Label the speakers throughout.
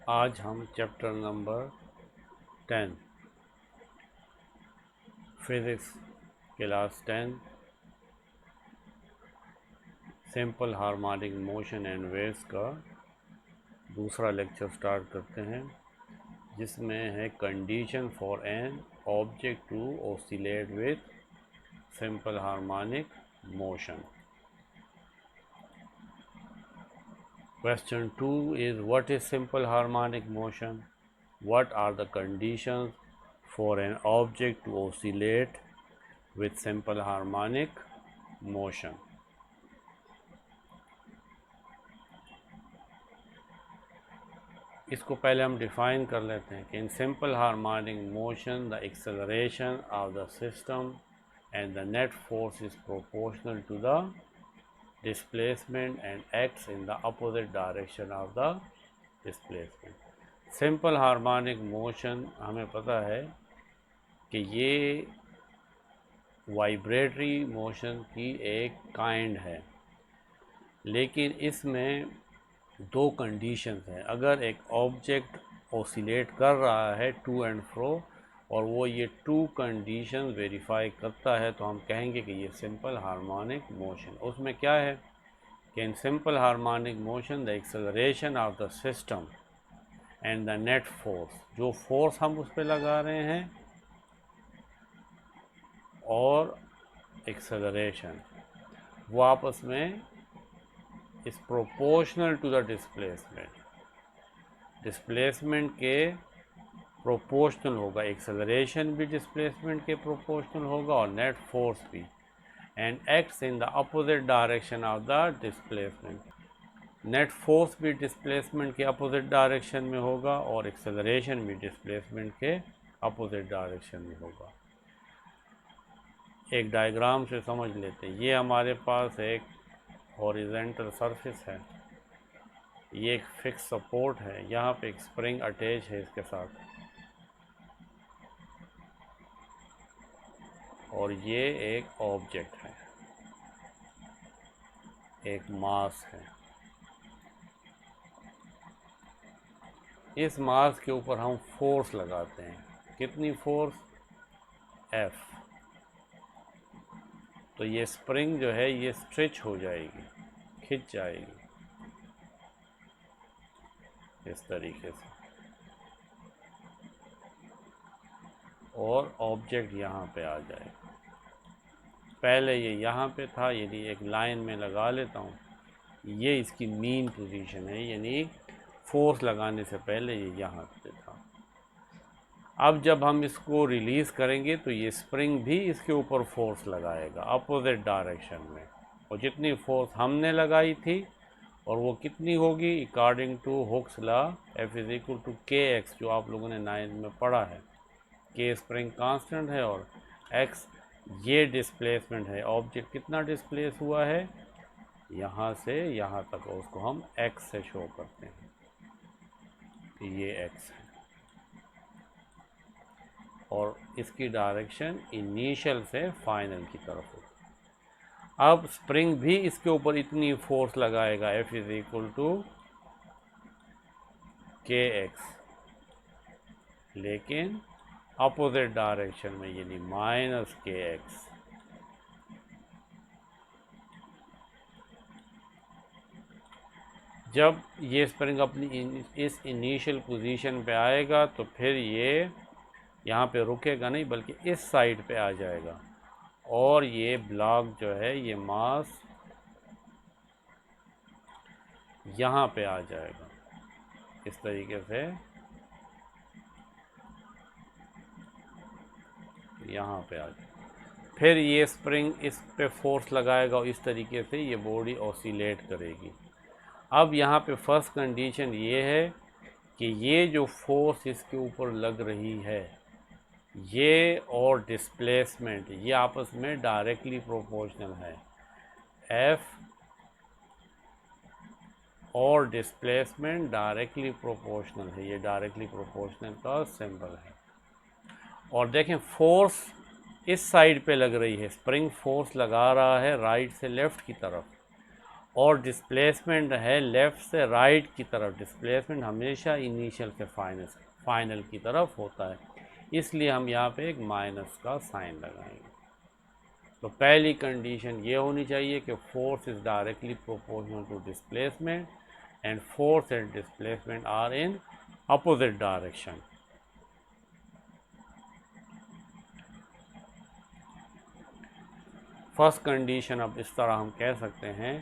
Speaker 1: आज हम chapter number 10 physics class 10 simple harmonic motion and waves का दूसरा लेक्चर स्टार्ट करते हैं, जिसमें है condition for an object to oscillate with simple harmonic motion. Question 2 is, what is simple harmonic motion? What are the conditions for an object to oscillate with simple harmonic motion? इसको पहले हम define कर लेते हैं कि in simple harmonic motion the acceleration of the system and the net force is proportional to the displacement and acts in the opposite direction of the displacement. Simple harmonic motion हमें पता है कि ये vibratory motion की एक kind है, लेकिन इसमें दो कंडीशंस हैं। अगर एक ऑब्जेक्ट ऑसिलेट कर रहा है टू एंड फ्रो और वो ये टू कंडीशन वेरीफाई करता है तो हम कहेंगे कि ये सिंपल हार्मोनिक मोशन। उसमें क्या है कि in simple harmonic motion the acceleration of the system and the net force, जो फोर्स हम उस पर लगा रहे हैं और एक्सेलरेशन, वो आपस में is proportional to the displacement के प्रोपोर्शनल होगा। एक्सेलरेशन भी डिस्प्लेसमेंट के प्रोपोर्शनल होगा और नेट फोर्स भी, and acts in the opposite direction of the displacement. Net force भी डिस्प्लेसमेंट के अपोजिट डायरेक्शन में होगा और एक्सेलरेशन भी डिस्प्लेसमेंट के अपोजिट डायरेक्शन में होगा। एक डायग्राम से समझ लेते हैं। ये हमारे पास एक हॉरिजेंटल सरफेस है, ये एक फिक्स सपोर्ट है, यहाँ पे एक स्प्रिंग अटैच है इसके साथ, और ये एक ऑब्जेक्ट है, एक मास है। इस मास के ऊपर हम फोर्स लगाते हैं। कितनी फोर्स? F। तो ये स्प्रिंग जो है ये स्ट्रेच हो जाएगी, खिंच जाएगी इस तरीके से, और ऑब्जेक्ट यहाँ पे आ जाएगा। पहले ये यहाँ पे था, यदि एक लाइन में लगा लेता हूँ, ये इसकी मीन पोजीशन है, यानी फोर्स लगाने से पहले ये यहाँ पे था। अब जब हम इसको रिलीज़ करेंगे तो ये स्प्रिंग भी इसके ऊपर फोर्स लगाएगा अपोजिट डायरेक्शन में, और जितनी फोर्स हमने लगाई थी, और वो कितनी होगी according to Hooke's law, F is equal to KX, जो आप लोगों ने 9th में पढ़ा है। K स्प्रिंग कांस्टेंट है और X ये डिस्प्लेसमेंट है। ऑब्जेक्ट कितना डिस्प्लेस हुआ है यहाँ से यहाँ तक, और उसको हम X से शो करते हैं कि ये X है, और इसकी डायरेक्शन इनिशियल से फाइनल की तरफ होगी। अब स्प्रिंग भी इसके ऊपर इतनी फोर्स लगाएगा, F is equal to KX, लेकिन अपोजिट डायरेक्शन में, यानी माइनस KX। जब ये स्प्रिंग अपनी इस इनिशियल पोजीशन पे आएगा तो फिर ये यहाँ पे रुकेगा नहीं, बल्कि इस साइड पे आ जाएगा, और ये ब्लॉक जो है, ये मास यहाँ पे आ जाएगा इस तरीके से, यहाँ पे आ जाएगा। फिर ये स्प्रिंग इस पे फोर्स लगाएगा और इस तरीके से ये बॉडी ऑसिलेट करेगी। अब यहाँ पे फर्स्ट कंडीशन ये है कि ये जो फोर्स इसके ऊपर लग रही है, ये और डिस्प्लेसमेंट, ये आपस में डायरेक्टली प्रोपोर्शनल है। F और डिस्प्लेसमेंट डायरेक्टली प्रोपोर्शनल है, ये डायरेक्टली प्रोपोर्शनल का सिंबल है। और देखें फोर्स इस साइड पे लग रही है, स्प्रिंग फोर्स लगा रहा है राइट से लेफ्ट की तरफ, और डिस्प्लेसमेंट है लेफ़्ट से राइट की तरफ। डिस्प्लेसमेंट हमेशा इनिशियल से फाइनल की तरफ होता है, इसलिए हम यहाँ पे एक माइनस का साइन लगाएंगे। तो पहली कंडीशन ये होनी चाहिए कि force is directly proportional to displacement and force and displacement are in opposite direction. First condition अब इस तरह हम कह सकते हैं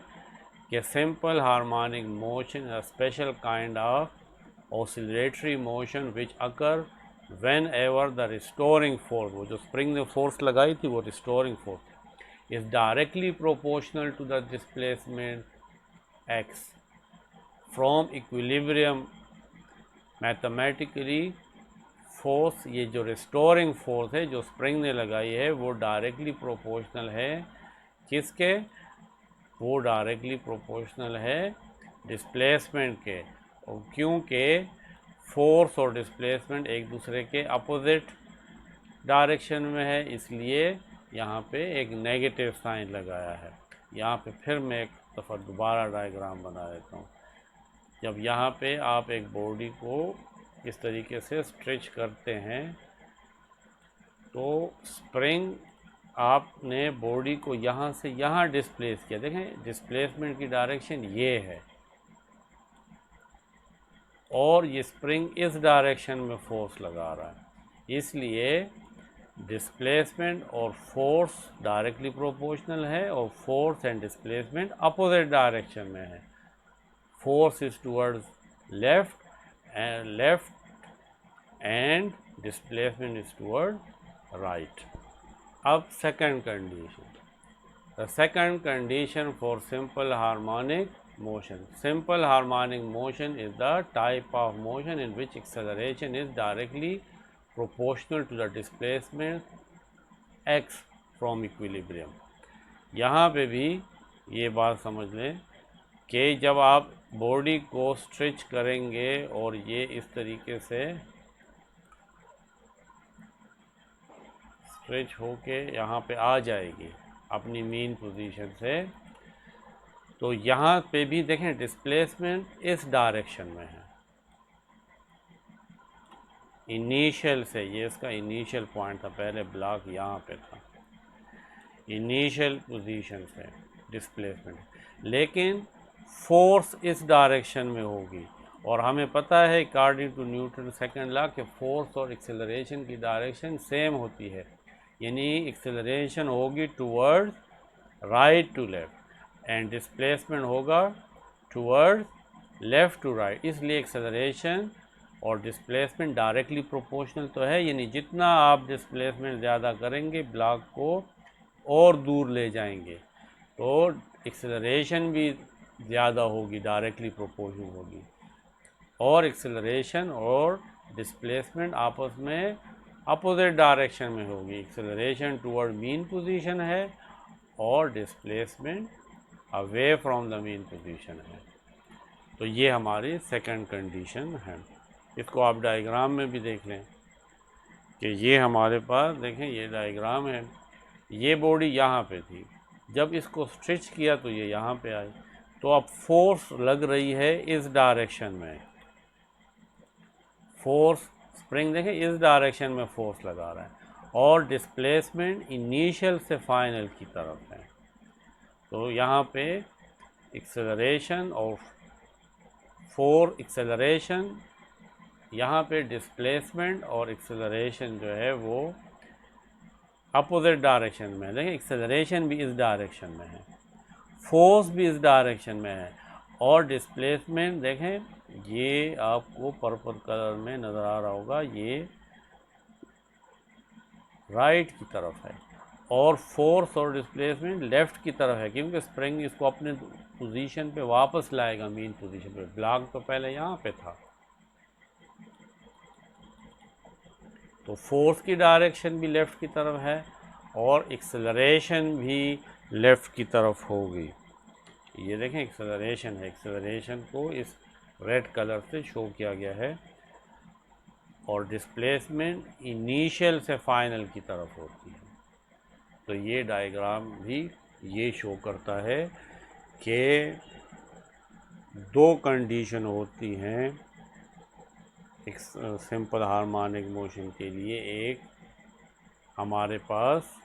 Speaker 1: कि simple harmonic motion a special kind of oscillatory motion which occur whenever the restoring force, वो जो स्प्रिंग ने फोर्स लगाई थी वो restoring force, is directly proportional to the displacement x from equilibrium। Mathematically force, ये जो restoring force है जो स्प्रिंग ने लगाई है वो डायरेक्टली प्रोपोर्शनल है किसके? वो डायरेक्टली प्रोपोर्शनल है डिस्प्लेसमेंट के। और क्योंकि फोर्स और डिस्प्लेसमेंट एक दूसरे के अपोजिट डायरेक्शन में है, इसलिए यहाँ पे एक नेगेटिव साइन लगाया है। यहाँ पे फिर मैं एक दफ़ा दोबारा डायग्राम बना देता हूँ। जब यहाँ पे आप एक बॉडी को इस तरीके से स्ट्रेच करते हैं तो स्प्रिंग आपने बॉडी को यहाँ से यहाँ डिस्प्लेस किया। देखें डिस्प्लेसमेंट की डायरेक्शन ये है और ये स्प्रिंग इस डायरेक्शन में फोर्स लगा रहा है, इसलिए डिस्प्लेसमेंट और फोर्स डायरेक्टली प्रोपोर्शनल है और force and displacement opposite direction में है। Force is towards left and displacement is toward right. अब second condition, the second condition for simple harmonic motion. Simple harmonic motion is the type of motion in which acceleration is directly proportional to the displacement x from equilibrium। यहाँ पे भी ये बात समझ लें कि जब आप बॉडी को स्ट्रेच करेंगे और ये इस तरीके से स्ट्रेच होके यहाँ पे आ जाएगी अपनी मीन पोजीशन से, तो यहाँ पे भी देखें डिस्प्लेसमेंट इस डायरेक्शन में है इनिशियल से। ये इसका इनिशियल पॉइंट था, पहले ब्लॉक यहाँ पे था, इनिशियल पोजीशन से डिस्प्लेसमेंट, लेकिन फोर्स इस डायरेक्शन में होगी। और हमें पता है according to Newton second law कि फोर्स और एक्सेलरेशन की डायरेक्शन सेम होती है, यानी एक्सेलरेशन होगी toward right to left and displacement होगा टूवर्ड लेफ़्ट टू राइट। इसलिए एक्सेलरेशन और डिस्प्लेसमेंट डायरेक्टली प्रोपोर्शनल तो है, यानी जितना आप डिस्प्लेसमेंट ज़्यादा करेंगे ब्लॉक को और दूर ले जाएंगे, तो एक्सेलरेशन भी ज़्यादा होगी, डायरेक्टली प्रोपोर्शनल होगी। और एक्सेलरेशन और डिस्प्लेसमेंट आपस में अपोजिट डायरेक्शन में होगी। एक्सेलरेशन टूवर्ड मीन पोजीशन है और displacement away from the mean position है। तो ये हमारी सेकंड कंडीशन है। इसको आप डायग्राम में भी देख लें कि ये हमारे पास देखें ये डायग्राम है, ये बॉडी यहाँ पे थी, जब इसको स्ट्रेच किया तो ये यहाँ पे आई, तो अब फोर्स लग रही है इस डायरेक्शन में। फोर्स स्प्रिंग देखें इस डायरेक्शन में फोर्स लगा रहा है और डिस्प्लेसमेंट इनिशियल से फाइनल की तरफ है। तो यहाँ पे एक्सेलरेशन और फोर एक्सेलरेशन, यहाँ पे डिस्प्लेसमेंट और एक्सेलरेशन जो है वो अपोजिट डायरेक्शन में है। देखिए एक्सेलरेशन भी इस डायरेक्शन में है, फोर्स भी इस डायरेक्शन में है और डिस्प्लेसमेंट देखें ये आपको पर्पल कलर में नज़र आ रहा होगा, ये राइट की तरफ है और फोर्स और डिस्प्लेसमेंट लेफ़्ट की तरफ है, क्योंकि स्प्रिंग इसको अपने पोजीशन पे वापस लाएगा मीन पोजीशन पे। ब्लॉक तो पहले यहाँ पे था, तो फोर्स की डायरेक्शन भी लेफ़्ट की तरफ है और एक्सेलरेशन भी लेफ़्ट की तरफ होगी। ये देखें एक्सेलरेशन है, एक्सेलरेशन को इस रेड कलर से शो किया गया है और डिस्प्लेसमेंट इनिशियल से फाइनल की तरफ होती है। तो ये डायग्राम भी ये शो करता है कि दो कंडीशन होती हैं एक सिंपल हार्मोनिक मोशन के लिए। एक हमारे पास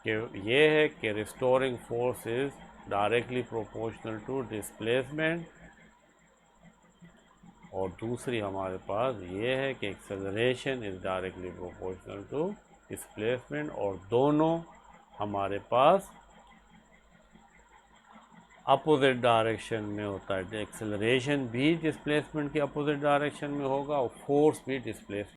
Speaker 1: कि ये है कि restoring force is directly proportional to displacement, और दूसरी हमारे पास ये है कि acceleration is directly proportional to displacement, और दोनों हमारे पास अपोजिट डायरेक्शन में होता है। एक्सेलरेशन भी डिस्प्लेसमेंट के अपोजिट डायरेक्शन में होगा और फोर्स भी डिस्प्लेसमेंट